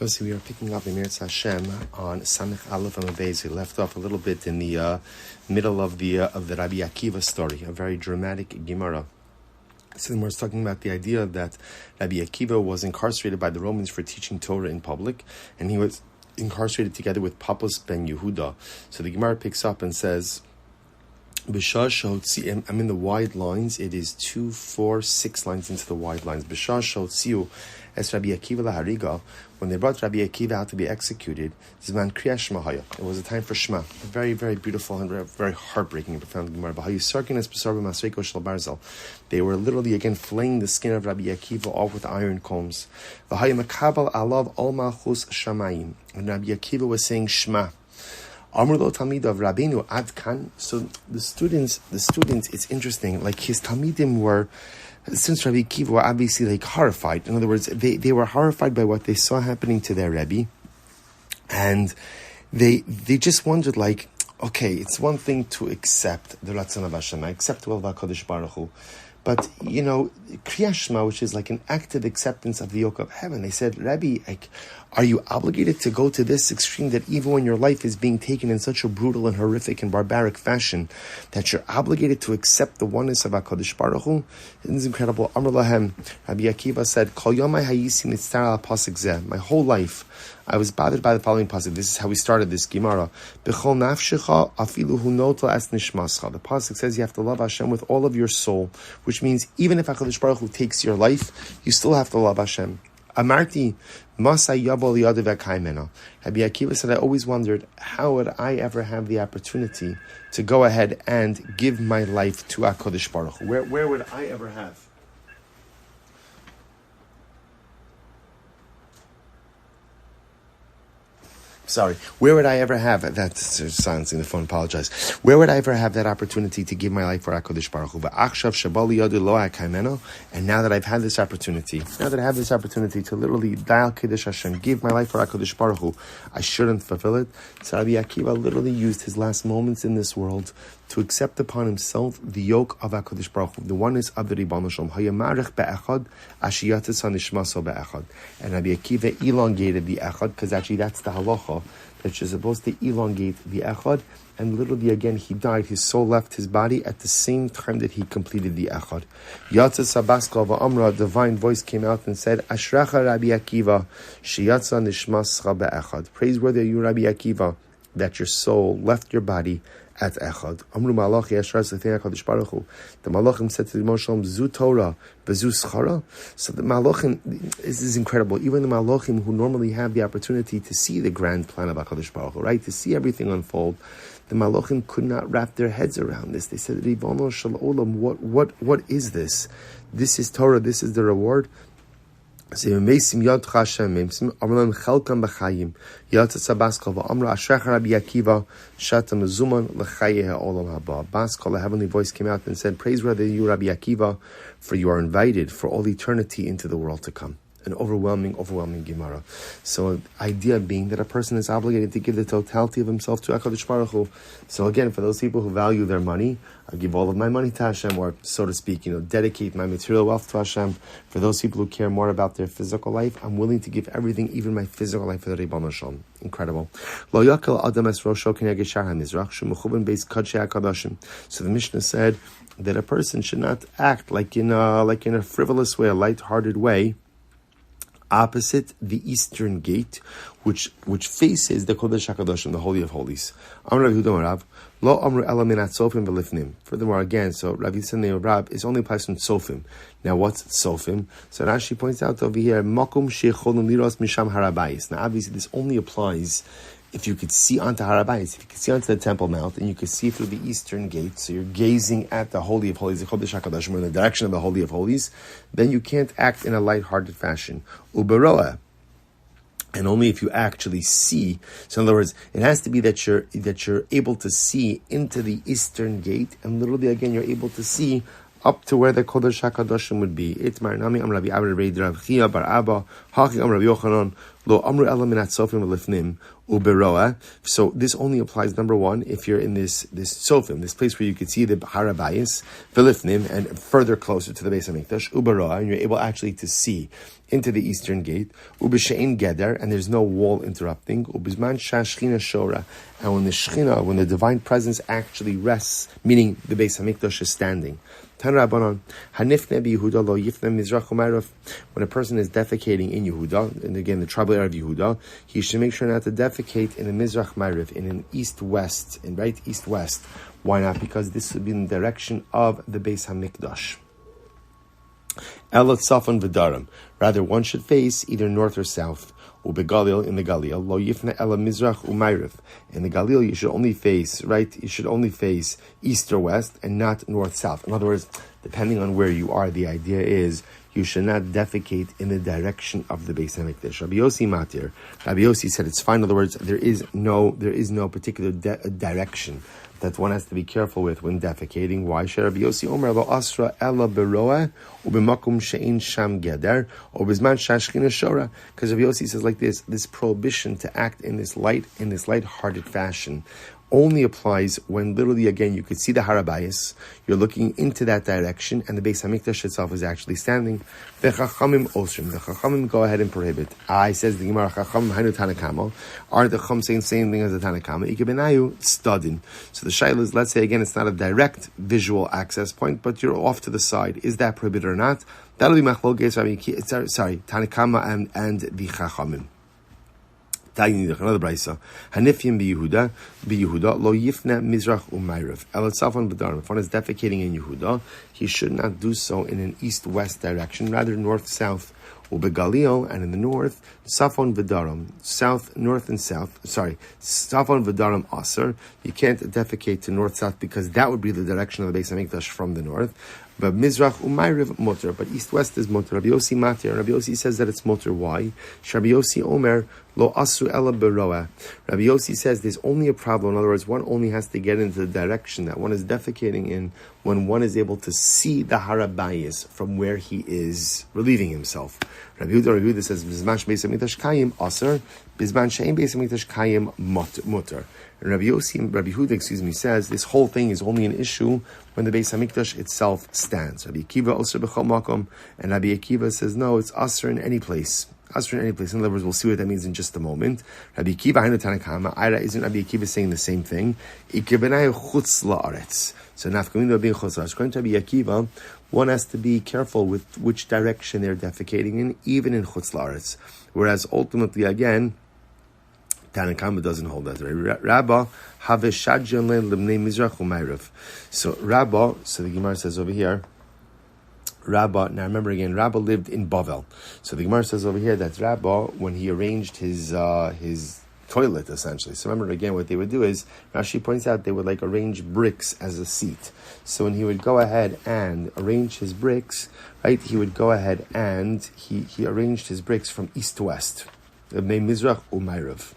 So we are picking up in Mirz Hashem on Samech Aleph Amud Beis. We left off a little bit in the middle of the Rabbi Akiva story, a very dramatic Gemara. So then we're talking about the idea that Rabbi Akiva was incarcerated by the Romans for teaching Torah in public, and he was incarcerated together with Pappus ben Yehuda. So the Gemara picks up and says, I'm in the wide lines. It is 2, 4, 6 lines into the wide lines. Es Rabbi Akiva lahariga. When they brought Rabbi Akiva out to be executed, it was a time for Shema. A very, very beautiful and very heartbreaking and profound Gemara. They were literally again flaying the skin of Rabbi Akiva off with iron combs. And Rabbi Akiva was saying Shema. Amrlo Talmid of Rabbeinu Ad Kan. So the students, it's interesting, like his Talmidim were, since Rabbi Akiva were obviously like horrified. In other words, they were horrified by what they saw happening to their Rebbe. And they just wondered, like, okay, it's one thing to accept the Ratzon of Hashem, I accept the will of HaKadosh Baruch Hu. But, Kriyas Shema, which is like an active acceptance of the yoke of heaven, they said, Rabbi, like, are you obligated to go to this extreme that even when your life is being taken in such a brutal and horrific and barbaric fashion, that you're obligated to accept the oneness of HaKadosh Baruch Hu? It is incredible. Amr Lahem, Rabbi Akiva said, Kol yomai hayisi nitzar al pasuk zeh. My whole life, I was bothered by the following pasuk. This is how we started this Gemara. B'chol nafshecha afilu hu noto es nishmascha. The pasuk says you have to love Hashem with all of your soul, which means even if HaKadosh Baruch Hu takes your life, you still have to love Hashem. Amarti masay yavol yadav akaymena. Rabbi Akiva said, I always wondered, how would I ever have the opportunity to go ahead and give my life to HaKadosh Baruch Hu? Where would I ever have? Where would I ever have that? Silencing the phone. Apologize. Where would I ever have that opportunity to give my life for HaKadosh Baruch Hu? And now that I've had this opportunity, to literally dial Kiddush Hashem, give my life for HaKadosh Baruch Hu, I shouldn't fulfill it. So Rabbi Akiva literally used his last moments in this world to accept upon himself the yoke of HaKadosh Baruch Hu, the oneness of the Ribbon Shalom. And Rabbi Akiva elongated the echad, because actually that's the halacha, that you're supposed to elongate the echad, and literally again he died, his soul left his body at the same time that he completed the echad. Yatza Sabaska va'amra, a divine voice came out and said, Ashracha Rabbi Akiva, sheyatza nishmascha be'echad. Praiseworthy are you, Rabbi Akiva, that your soul left your body at echad. Amru malachi ashras l'fnei HaKadosh Baruch Hu. The malachim said to the Ribbon Shalom, Zu Torah, bezu schara. So the malachim, this is incredible. Even the malachim who normally have the opportunity to see the grand plan of HaKadosh Baruch Hu, right, to see everything unfold, the malachim could not wrap their heads around this. They said, Ribono shel olam, what is this? This is Torah. This is the reward. So Rabbi Shmuel Silber, a heavenly voice came out and said, praiseworthy you, Rabbi Akiva, for you are invited for all eternity into the world to come. An overwhelming Gemara. So idea being that a person is obligated to give the totality of himself to HaKadosh Baruch Hu. So again, for those people who value their money, I give all of my money to Hashem, or so to speak, dedicate my material wealth to Hashem. For those people who care more about their physical life, I'm willing to give everything, even my physical life, for the Ribbon Shalom. Incredible. So the Mishnah said that a person should not act like in a frivolous way, a light-hearted way, opposite the eastern gate, which faces the Kodesh HaKadoshim, the Holy of Holies. Furthermore, again, so Rav Yitzchak Rab is only applies on Sofim. Now, what's Sofim? So Rashi points out over here, Makom she'echolun liros misham harabayis. Now, obviously, this only applies if you could see onto Harabayis, if you could see onto the Temple Mount, and you could see through the eastern gate, so you're gazing at the Holy of Holies, the Kodesh HaKadoshim, in the direction of the Holy of Holies, then you can't act in a light-hearted fashion. Uberoa, and only if you actually see. So in other words, it has to be that you're able to see into the eastern gate, and literally again you're able to see up to where the Kodesh HaKadoshim would be. Itmar Nami Am Rabbi Abba Reid Rav Chia Bar Abba Haki Am Rabbi Yochanan Lo Amru Ela Minat Sofim Lifnim Uberoa. So this only applies, number one, if you're in this Sofim, this place where you could see the Harabayis Vilifnim, and further closer to the base of Mikdash Uberoa, and you're able actually to see into the eastern gate, ubishein geder, and there's no wall interrupting, ubizman shashchina shora, and when the Shechina, when the divine presence actually rests, meaning the Beis Hamikdash is standing. Tan Rabbanon, Hanifne Yehuda lo yifne mizrach u'ma'arav. When a person is defecating in Yehuda, and again the tribal area of Yehuda, he should make sure not to defecate in the mizrach ma'arav, in an east-west, in right east-west. Why not? Because this would be in the direction of the Beis Hamikdash. Elot Safon v'darim. Rather, one should face either north or south. Ubegalil, in the Galil, lo yifne ela mizrach u'ma'arav. In the Galil, you should only face, right? You should only face east or west, and not north-south. In other words, depending on where you are, the idea is you should not defecate in the direction of the Beis Hamikdash. Rabbi Yossi Matir. Rabbi Yossi said it's fine. In other words, there is no particular direction that one has to be careful with when defecating. Why? Rabbi Yossi Omer lo asra ela beroa ubemakum she'in sham geder or bizman shashchina shora. Because Rabbi Yossi says like this prohibition to act in this light-hearted fashion only applies when literally, again, you could see the Harabayas, you're looking into that direction, and the Beis Hamikdash itself is actually standing. The Chachamim osrim. The Chachamim go ahead and prohibit. Says the Gemara, Chachamim hainu Tanakama. Are the Chacham saying the same thing as the Tanakama? Ikebenayu studin. So the Shaila is, let's say again, it's not a direct visual access point, but you're off to the side. Is that prohibited or not? That'll be Machlokes Tanakama and the Chachamim. Another brayso. Hanifim Yehuda lo yifne mizrach u'ma'arav. El tzafon v'darim. If one is defecating in Yehuda, he should not do so in an east-west direction, rather north-south. Ubegalil, and in the north, tzafon v'darim. South, north, and south. Tzafon v'darim aser. You can't defecate to north-south because that would be the direction of the Beis Hamikdash from the north. But Mizrach u'ma'arav motor, but east-west is motor. Rabbi Yossi Matir. Rabbi Yossi says that it's motor. Why? Rabbi Yossi Omer lo asu ela beroa. Rabbi Yossi says there's only a problem. In other words, one only has to get into the direction that one is defecating in when one is able to see the harabayis from where he is relieving himself. Rabbi Yehuda says bizman beis hamikdash kayim aser, bizman she'ein beis hamikdash kayim mutar. And Rabbi Yehuda, says this whole thing is only an issue when the Beis Hamikdash itself stands. Rabbi Akiva aser b'chol makom, and Rabbi Akiva says no, it's aser in any place. Aser in any place. In other words, we'll see what that means in just a moment. Rabbi Akiva hainu Tanakama. Ira, isn't Rabbi Akiva saying the same thing? Ikebenayu chutz la'aretz. So nafkaminu being chutz la'aretz. According to Rabbi Akiva, one has to be careful with which direction they're defecating in, even in chutz la'aretz. Whereas ultimately, again, Tanakama doesn't hold that. Rabba have shadjan lemnei mizrach u'ma'arav. So Rabba, so the Gemara says over here, Rabba, now remember again, Rabba lived in Bavel. So the Gemara says over here that Rabba, when he arranged his toilet, essentially. So remember again, what they would do is, Rashi points out, they would like arrange bricks as a seat. So when he would go ahead and arrange his bricks, right, he would go ahead and he arranged his bricks from east to west. Lemnei mizrach u'ma'arav.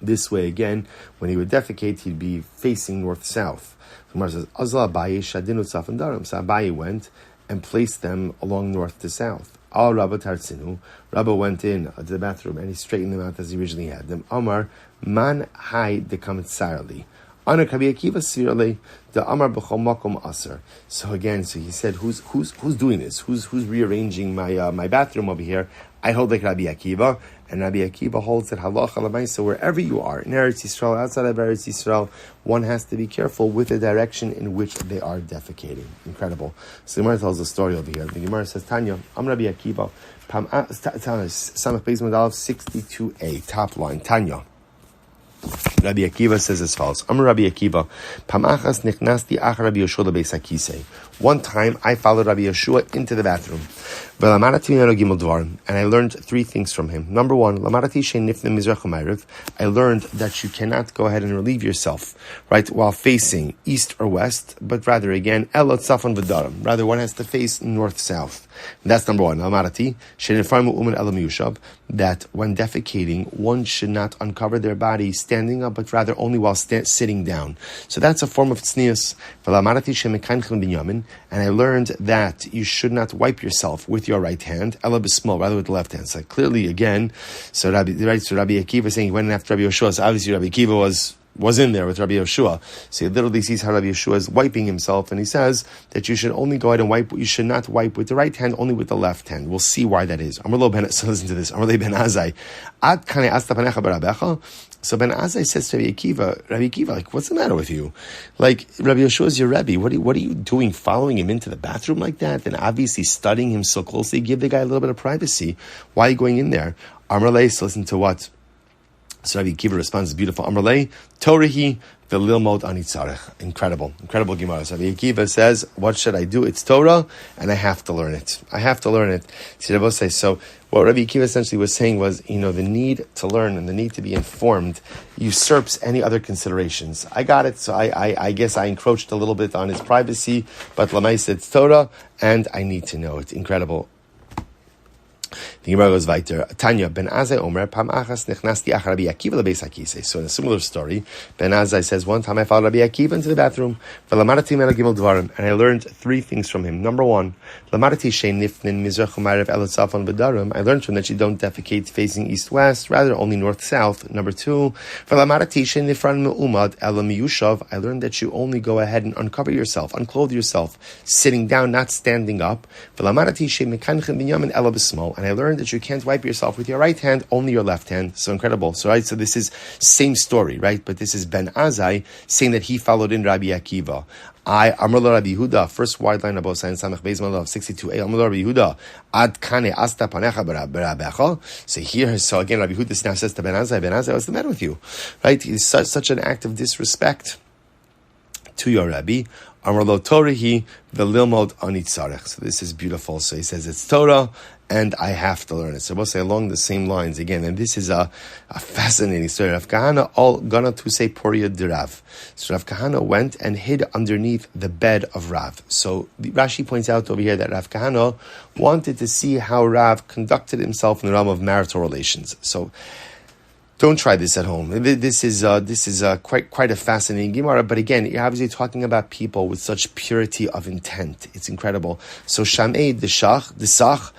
This way, again, when he would defecate, he'd be facing north-south. The Gemara says, Azla Abaye shadinu tzafon darim. So Abaye went and placed them along north to south. Al Rabba Tartzinu. Rabba went in to the bathroom and he straightened them out as he originally had them. Amar man hai dekametzarli. Ana Rabbi Akiva svirle the Amar b'chol makom aser. So again, so he said, who's doing this? Who's rearranging my bathroom over here? I hold like Rabbi Akiva, and Rabbi Akiva holds that halacha l'maisa. So wherever you are, in Eretz Yisrael, outside of Eretz Yisrael, one has to be careful with the direction in which they are defecating. Incredible. So the Gemara tells a story over here. The Gemara says, Tanya, I'm Rabbi Akiva. Samach Beis Medal 62a, top line. Tanya. Rabbi Akiva says as follows. I'm Rabbi Akiva. Pamachas nechnasti ach Rabbi Yeshua lebeis hakisei. One time I followed Rabbi Yeshua into the bathroom. And I learned three things from him. Number one, I learned that you cannot go ahead and relieve yourself, right, while facing east or west, but rather again, rather one has to face north-south. That's number one. That when defecating, one should not uncover their body standing up, but rather only while sitting down. So that's a form of tznius. And I learned that you should not wipe yourself with your right hand, ela b'smol, rather with the left hand. So clearly, again, so Rabbi Akiva saying he went after Rabbi Yeshua. So obviously Rabbi Akiva was was in there with Rabbi Yeshua. So he literally sees how Rabbi Yeshua is wiping himself, and he says that you should only go ahead and wipe, you should not wipe with the right hand, only with the left hand. We'll see why that is. So listen to this. Amar ben Azai, Ad kane asta panecha barabecha. So Ben Azai says to Rabbi Akiva, like, what's the matter with you? Like, Rabbi Yeshua is your Rebbe. What are you doing, following him into the bathroom like that? And obviously studying him so closely, give the guy a little bit of privacy. Why are you going in there? Amar Leis, listen to what? So Rabbi Akiva responds, beautiful. Amar Lei, Torahi, the Lilmod Anitzarech. Incredible Gemara. So Rabbi Akiva says, what should I do? It's Torah, and I have to learn it. See, Rabbi says, so what Rabbi Akiva essentially was saying was, the need to learn and the need to be informed usurps any other considerations. I got it, so I guess I encroached a little bit on his privacy, but Lamais, it's Torah, and I need to know it. Incredible. The Gemara goes weiter. Tanya ben Azai Omer Pam Achas Nechnasti Ach Rabbi Akiva lebeis hakisei. So in a similar story, Ben Azai says, one time I followed Rabbi Akiva into the bathroom, v'lamadati mela gimel dvarim, and I learned three things from him. Number one, lamadati shein nifnin mizrach u'ma'ariv elotzafon b'darim. I learned from that you don't defecate facing east-west, rather only north-south. Number two, v'lamadati shein nifran me'umad elam miyushav. I learned that you only go ahead and uncover yourself, unclothe yourself, sitting down, not standing up. V'lamadati shein mekanchem binyamin ela b'smol. And I learned that you can't wipe yourself with your right hand, only your left hand. So incredible. So so this is same story, right? But this is Ben Azai saying that he followed in Rabbi Akiva. Amr lo Rabbi Yehuda, first wide line about Sayin Samech Beis Malav 62a. Amr lo Rabbi Yehuda, Ad kane asta panecha berabecha. So again, Rabbi Yehuda now says to Ben Azai, what's the matter with you? Right? It's such an act of disrespect to your Rabbi. Amar lo Torahi v'lilmod anitzarech. So this is beautiful. So he says it's Torah, and I have to learn it. So we'll say along the same lines again, and this is a fascinating story. Rav Kahana all gonna to say Poria de Rav. So Rav Kahana went and hid underneath the bed of Rav. So Rashi points out over here that Rav Kahana wanted to see how Rav conducted himself in the realm of marital relations. So don't try this at home. This is quite a fascinating Gemara. But again, you're obviously talking about people with such purity of intent. It's incredible. So Shamei desach v'sachak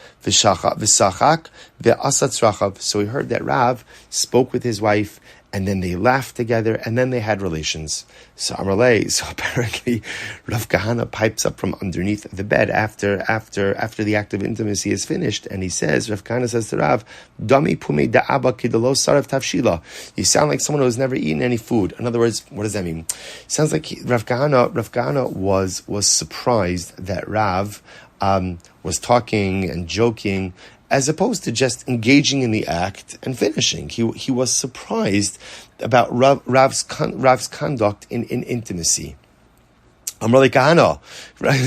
ve'asatz rachav. So we heard that Rav spoke with his wife, and then they laughed together, and then they had relations. So Amalei, so apparently Rav Kahana pipes up from underneath the bed after the act of intimacy is finished, and he says, Rav Kahana says to Rav, Dami pume da'aba kidalo sarav tavshila. You sound like someone who has never eaten any food. In other words, what does that mean? It sounds like Rav Kahana was surprised that Rav was talking and joking, as opposed to just engaging in the act and finishing. He was surprised about Rav's conduct in intimacy. Amrali Kahana, right?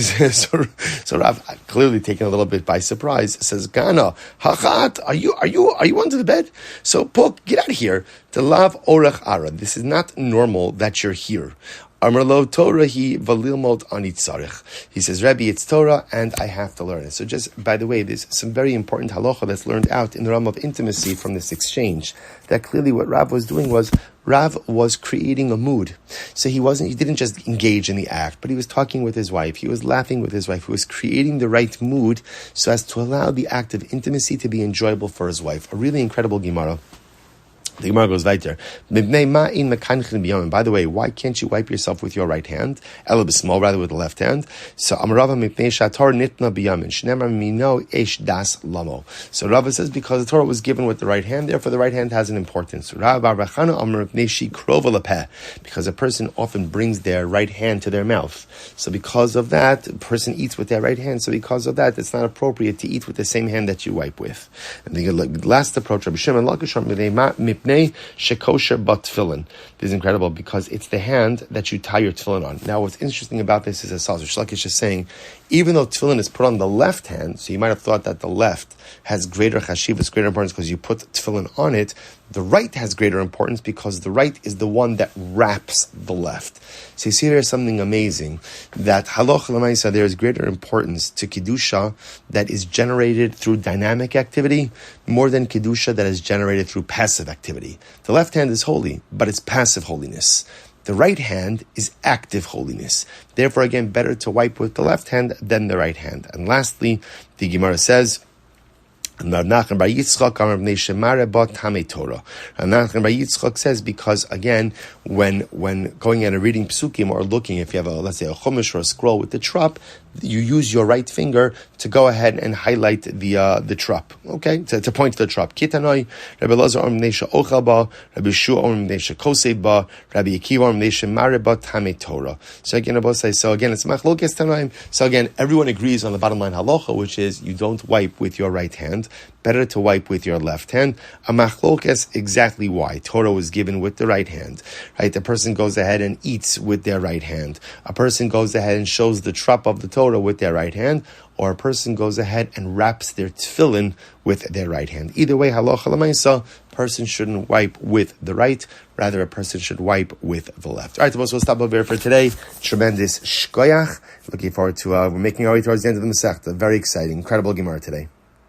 So Rav, clearly taken a little bit by surprise, says, Kahana, Hachat, are you under the bed? So Puk, get out of here. To lav orach ara. This is not normal that you're here. Amrlo Torahi valilmot anitzarech. He says, Rebbe, it's Torah, and I have to learn it. So just, by the way, there's some very important halacha that's learned out in the realm of intimacy from this exchange. That clearly what Rav was doing was, Rav was creating a mood. So he didn't just engage in the act, but he was talking with his wife. He was laughing with his wife. He was creating the right mood so as to allow the act of intimacy to be enjoyable for his wife. A really incredible Gemara. The Gemara goes weiter. By the way, why can't you wipe yourself with your right hand? Ela b'smol, rather with the left hand. So Amarava mipnei shator nitna biyamin. Shneimar mino esh das lamo. So Rava says because the Torah was given with the right hand, therefore the right hand has an importance. Because a person often brings their right hand to their mouth. So because of that, a person eats with their right hand. So because of that, it's not appropriate to eat with the same hand that you wipe with. And the last approach, Rabbi Shimon Shekosher but tefillin. This is incredible because it's the hand that you tie your tefillin on. Now, what's interesting about this is, as Shlakish is saying, even though tefillin is put on the left hand, so you might have thought that the left has greater chashivas, greater importance because you put tefillin on it, the right has greater importance because the right is the one that wraps the left. So you see there's something amazing, that haloch l'maisa, there is greater importance to kedusha that is generated through dynamic activity more than kedusha that is generated through passive activity. The left hand is holy, but it's passive holiness. The right hand is active holiness. Therefore, again, better to wipe with the left hand than the right hand. And lastly, the Gemara says, Nachman Bar Yitzchak Amar Bnei Shemare Ba Tamei Torah. And Nachman Bar Yitzchak says, because again, when going and reading psukim or looking, if you have let's say a chumash or a scroll with the trop, you use your right finger to go ahead and highlight the trop. Okay, to point to the trop. Kitanoi Rabbi Lazar Amar Bnei She'ochel Ba, Rabbi Shua Amar Bnei She'kosei Ba, Rabbi Akiva Amar Bnei Shemare Ba Tamei Torah. So again, Rabbi says, so again, it's machlokes tanaim. So again, everyone agrees on the bottom line halacha, which is you don't wipe with your right hand. Better to wipe with your left hand. A machlokes, exactly why. Torah was given with the right hand. Right? The person goes ahead and eats with their right hand. A person goes ahead and shows the trop of the Torah with their right hand. Or a person goes ahead and wraps their tefillin with their right hand. Either way, halacha l'maisa, person shouldn't wipe with the right, rather a person should wipe with the left. All right, we'll stop over here for today. Tremendous shkoyach. Looking forward to we're making our way towards the end of the Masechta. Very exciting, incredible Gemara today.